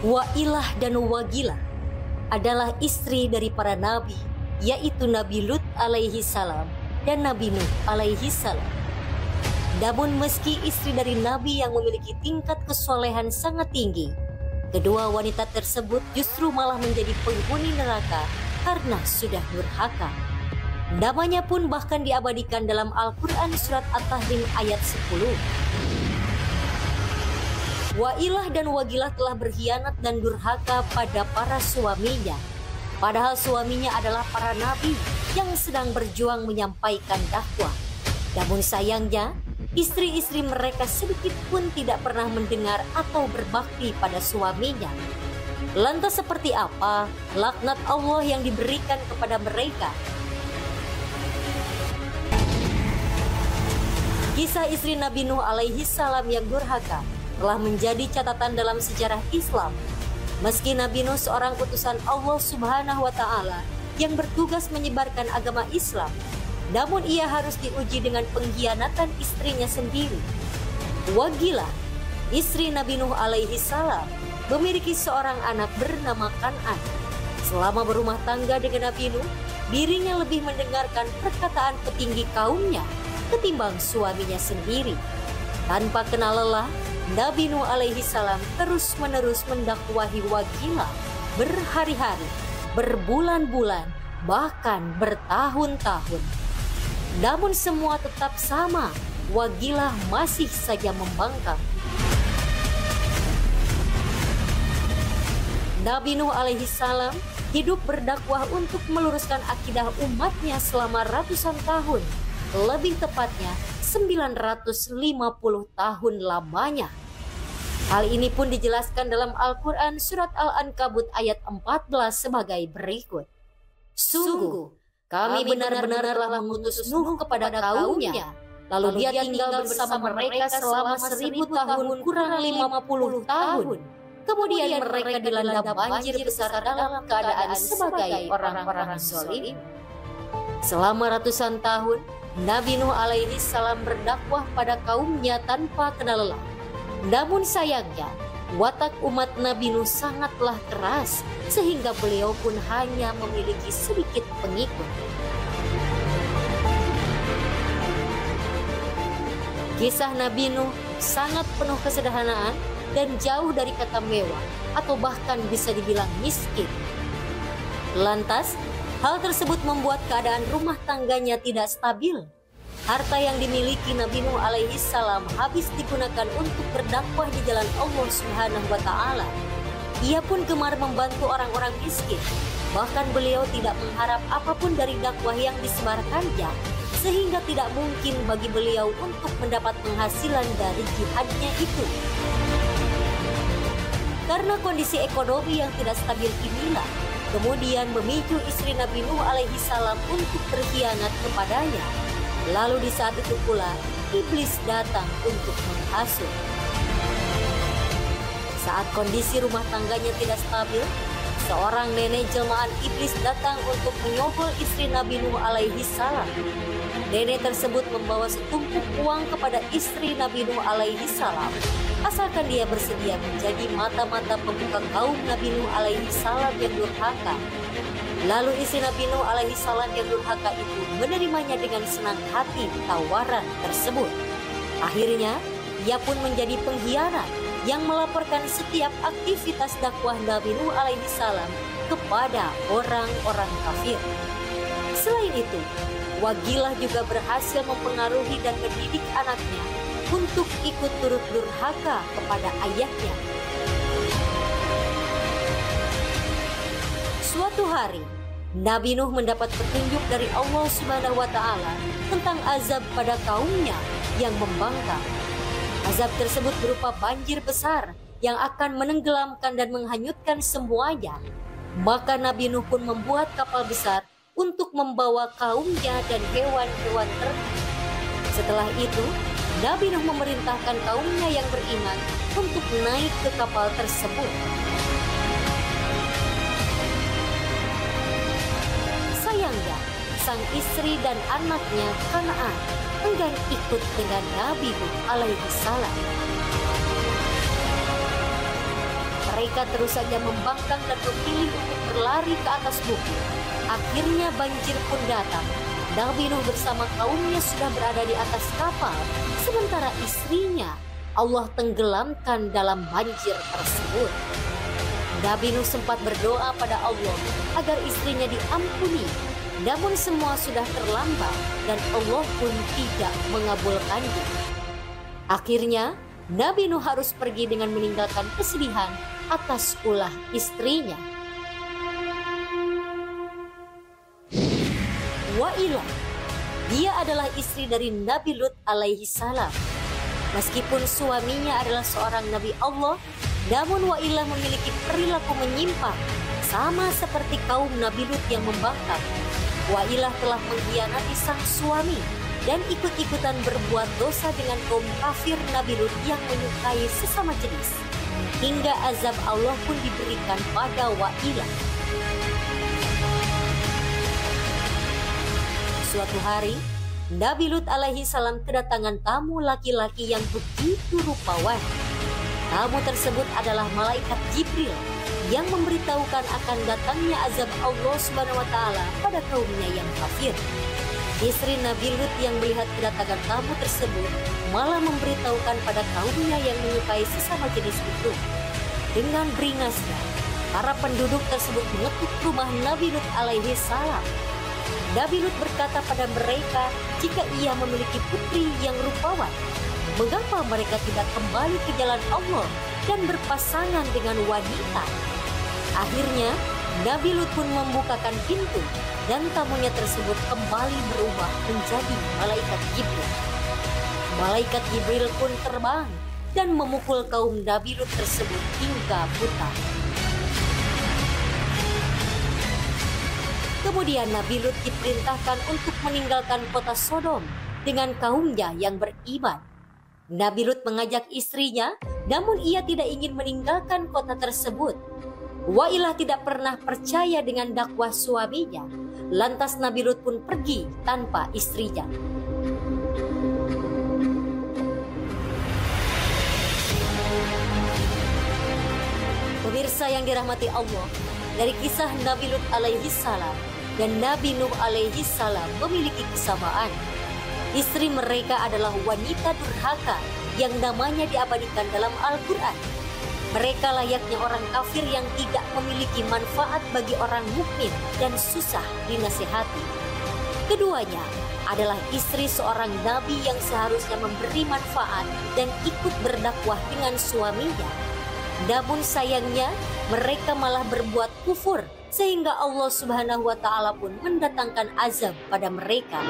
Wailah dan Wagilah adalah istri dari para nabi, yaitu Nabi Lut alaihi salam dan Nabi Nuh alaihi salam. Namun meski istri dari nabi yang memiliki tingkat kesolehan sangat tinggi, kedua wanita tersebut justru malah menjadi penghuni neraka karena sudah durhaka. Namanya pun bahkan diabadikan dalam Al-Quran surat At-Tahrim ayat 10. Wailah dan Wagilah telah berkhianat dan durhaka pada para suaminya, padahal suaminya adalah para nabi yang sedang berjuang menyampaikan dakwah. Namun sayangnya, istri-istri mereka sedikit pun tidak pernah mendengar atau berbakti pada suaminya. Lantas seperti apa laknat Allah yang diberikan kepada mereka? Kisah istri Nabi Nuh alaihi salam yang durhaka telah menjadi catatan dalam sejarah Islam. Meski Nabi Nuh seorang utusan Allah Subhanahu wa Ta'ala yang bertugas menyebarkan agama Islam, namun ia harus diuji dengan pengkhianatan istrinya sendiri. Wagilah, istri Nabi Nuh alaihi salam, memiliki seorang anak bernama Kan'an. Selama berumah tangga dengan Nabi Nuh, dirinya lebih mendengarkan perkataan petinggi kaumnya ketimbang suaminya sendiri. Tanpa kenal lelah, Nabi Nuh alaihi salam terus-menerus mendakwahi Wagilah berhari-hari, berbulan-bulan, bahkan bertahun-tahun. Namun semua tetap sama, Wagilah masih saja membangkang. Nabi Nuh alaihi salam hidup berdakwah untuk meluruskan akidah umatnya selama ratusan tahun, lebih tepatnya 950 tahun lamanya. Hal ini pun dijelaskan dalam Al-Quran surat Al-Ankabut ayat 14 sebagai berikut. Sungguh, kami benar-benar telah mengutus Nuh kepada kaumnya, lalu dia tinggal bersama mereka selama 1000 tahun kurang 50 tahun. Kemudian mereka dilanda banjir besar dalam keadaan sebagai orang-orang zalim. Selama ratusan tahun, Nabi Nuh alaihi salam berdakwah pada kaumnya tanpa kenal lelah. Namun sayangnya, watak umat Nabi Nuh sangatlah keras, sehingga beliau pun hanya memiliki sedikit pengikut. Kisah Nabi Nuh sangat penuh kesederhanaan dan jauh dari kata mewah atau bahkan bisa dibilang miskin. Lantas, hal tersebut membuat keadaan rumah tangganya tidak stabil. Harta yang dimiliki Nabi Nuh alaihi salam habis digunakan untuk berdakwah di jalan Allah Subhanahu wa Ta'ala. Ia pun gemar membantu orang-orang miskin. Bahkan beliau tidak mengharap apapun dari dakwah yang disebarkannya, sehingga tidak mungkin bagi beliau untuk mendapat penghasilan dari jihadnya itu. Karena kondisi ekonomi yang tidak stabil inilah kemudian memicu istri Nabi Nuh alaihi salam untuk berkhianat kepadanya. Lalu di saat itu pula iblis datang untuk menghasut. Saat kondisi rumah tangganya tidak stabil, seorang nenek jelmaan iblis datang untuk menyogol istri Nabi Nuh alaihi salam. Nenek tersebut membawa setumpuk uang kepada istri Nabi Nuh alaihi salam, asalkan dia bersedia menjadi mata-mata pembuka kaum Nabi Nuh alaihi salam yang durhaka. Lalu istri Nabi Nuh alaihi salam yang durhaka itu menerimanya dengan senang hati tawaran tersebut. Akhirnya, ia pun menjadi pengkhianat yang melaporkan setiap aktivitas dakwah Nabi Nuh alaihi salam kepada orang-orang kafir. Selain itu, Wagilah juga berhasil mempengaruhi dan mendidik anaknya untuk ikut turut durhaka kepada ayahnya. Suatu hari, Nabi Nuh mendapat petunjuk dari Allah Subhanahu wa Ta'ala tentang azab pada kaumnya yang membangkang. Azab tersebut berupa banjir besar yang akan menenggelamkan dan menghanyutkan semuanya. Maka Nabi Nuh pun membuat kapal besar untuk membawa kaumnya dan hewan-hewan ternak. Setelah itu, Nabi Nuh memerintahkan kaumnya yang beriman untuk naik ke kapal tersebut. Sayangnya, sang istri dan anaknya Kan'an enggan ikut dengan Nabi Nuh alaihi salam. Mereka terus saja membangkang dan memilih untuk berlari ke atas bukit. Akhirnya banjir pun datang. Nabi Nuh bersama kaumnya sudah berada di atas kapal, sementara istrinya Allah tenggelamkan dalam banjir tersebut. Nabi Nuh sempat berdoa pada Allah agar istrinya diampuni, namun semua sudah terlambat dan Allah pun tidak mengabulkannya. Akhirnya, Nabi Nuh harus pergi dengan meninggalkan kesedihan atas ulah istrinya. Wa'ilah, dia adalah istri dari Nabi Lut alaihi salam. Meskipun suaminya adalah seorang Nabi Allah, namun Wa'ilah memiliki perilaku menyimpang, sama seperti kaum Nabi Lut yang membangkang. Wa'ilah telah mengkhianati sang suami dan ikut-ikutan berbuat dosa dengan kaum kafir Nabi Lut yang menyukai sesama jenis. Hingga azab Allah pun diberikan pada Wa'ilah. Suatu hari, Nabi Lut alaihi salam kedatangan tamu laki-laki yang begitu rupawan. Tamu tersebut adalah malaikat Jibril yang memberitahukan akan datangnya azab Allah Subhanahu wa taala pada kaumnya yang kafir. Istri Nabi Lut yang melihat kedatangan tamu tersebut malah memberitahukan pada kaumnya yang menyukai sesama jenis itu. Dengan beringasnya, para penduduk tersebut mengetuk rumah Nabi Lut alaihi salam. Nabi Lut berkata pada mereka jika ia memiliki putri yang rupawan, mengapa mereka tidak kembali ke jalan Allah dan berpasangan dengan wanita? Akhirnya, Nabi Lut pun membukakan pintu dan tamunya tersebut kembali berubah menjadi malaikat Jibril. Malaikat Jibril pun terbang dan memukul kaum Nabi Lut tersebut hingga buta. Kemudian Nabi Lut diperintahkan untuk meninggalkan kota Sodom dengan kaumnya yang beriman. Nabi Lut mengajak istrinya, namun ia tidak ingin meninggalkan kota tersebut. Wa'ilah tidak pernah percaya dengan dakwah suaminya. Lantas Nabi Lut pun pergi tanpa istrinya. Pemirsa yang dirahmati Allah, dari kisah Nabi Lut alaihi salam dan Nabi Nuh alaihi salam memiliki kesamaan. Istri mereka adalah wanita durhaka yang namanya diabadikan dalam Al-Quran. Mereka layaknya orang kafir yang tidak memiliki manfaat bagi orang mukmin dan susah dinasihati. Keduanya adalah istri seorang nabi yang seharusnya memberi manfaat dan ikut berdakwah dengan suaminya. Namun sayangnya mereka malah berbuat kufur sehingga Allah Subhanahu wa taala pun mendatangkan azab pada mereka.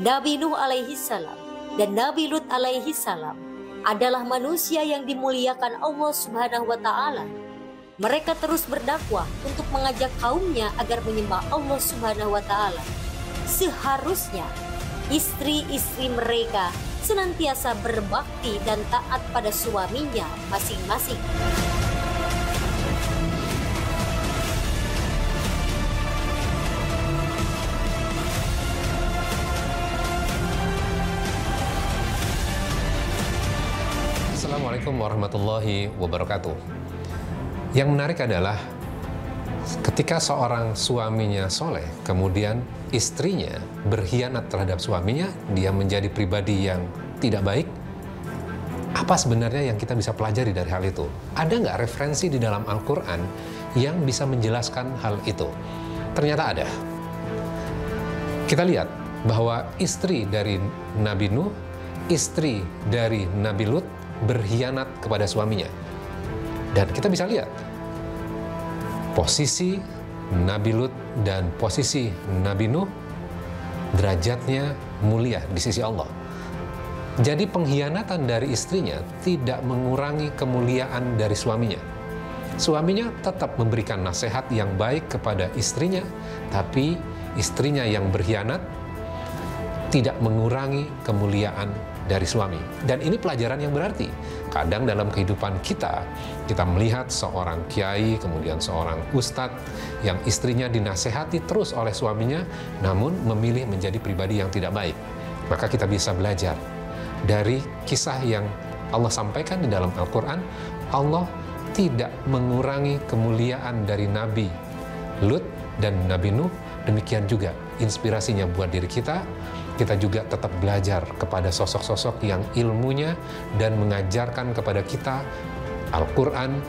Nabi Nuh alaihi salam dan Nabi Lut alaihi salam adalah manusia yang dimuliakan Allah Subhanahu wa taala. Mereka terus berdakwah untuk mengajak kaumnya agar menyembah Allah Subhanahu wa taala. Seharusnya istri-istri mereka senantiasa berbakti dan taat pada suaminya masing-masing. Assalamualaikum warahmatullahi wabarakatuh. Yang menarik adalah ketika seorang suaminya soleh, kemudian istrinya berkhianat terhadap suaminya, dia menjadi pribadi yang tidak baik. Apa sebenarnya yang kita bisa pelajari dari hal itu? Ada nggak referensi di dalam Al-Quran yang bisa menjelaskan hal itu? Ternyata ada. Kita lihat bahwa istri dari Nabi Nuh, istri dari Nabi Lut berkhianat kepada suaminya. Dan kita bisa lihat posisi Nabi Lut dan posisi Nabi Nuh, derajatnya mulia di sisi Allah. Jadi pengkhianatan dari istrinya tidak mengurangi kemuliaan dari suaminya. Suaminya tetap memberikan nasihat yang baik kepada istrinya, tapi istrinya yang berkhianat tidak mengurangi kemuliaan dari suami. Dan ini pelajaran yang berarti. Kadang dalam kehidupan kita melihat seorang kiai, kemudian seorang ustadz yang istrinya dinasehati terus oleh suaminya, namun memilih menjadi pribadi yang tidak baik. Maka kita bisa belajar dari kisah yang Allah sampaikan di dalam Al-Quran. Allah tidak mengurangi kemuliaan dari Nabi Lut dan Nabi Nuh. Demikian juga inspirasinya buat diri kita. Kita juga tetap belajar kepada sosok-sosok yang ilmunya dan mengajarkan kepada kita Al-Quran,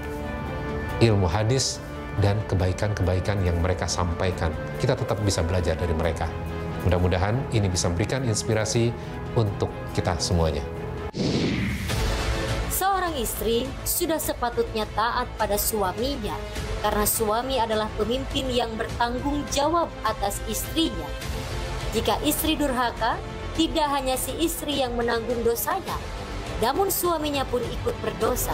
ilmu hadis, dan kebaikan-kebaikan yang mereka sampaikan. Kita tetap bisa belajar dari mereka. Mudah-mudahan ini bisa memberikan inspirasi untuk kita semuanya. Seorang istri sudah sepatutnya taat pada suaminya, karena suami adalah pemimpin yang bertanggung jawab atas istrinya. Jika istri durhaka, tidak hanya si istri yang menanggung dosanya, namun suaminya pun ikut berdosa.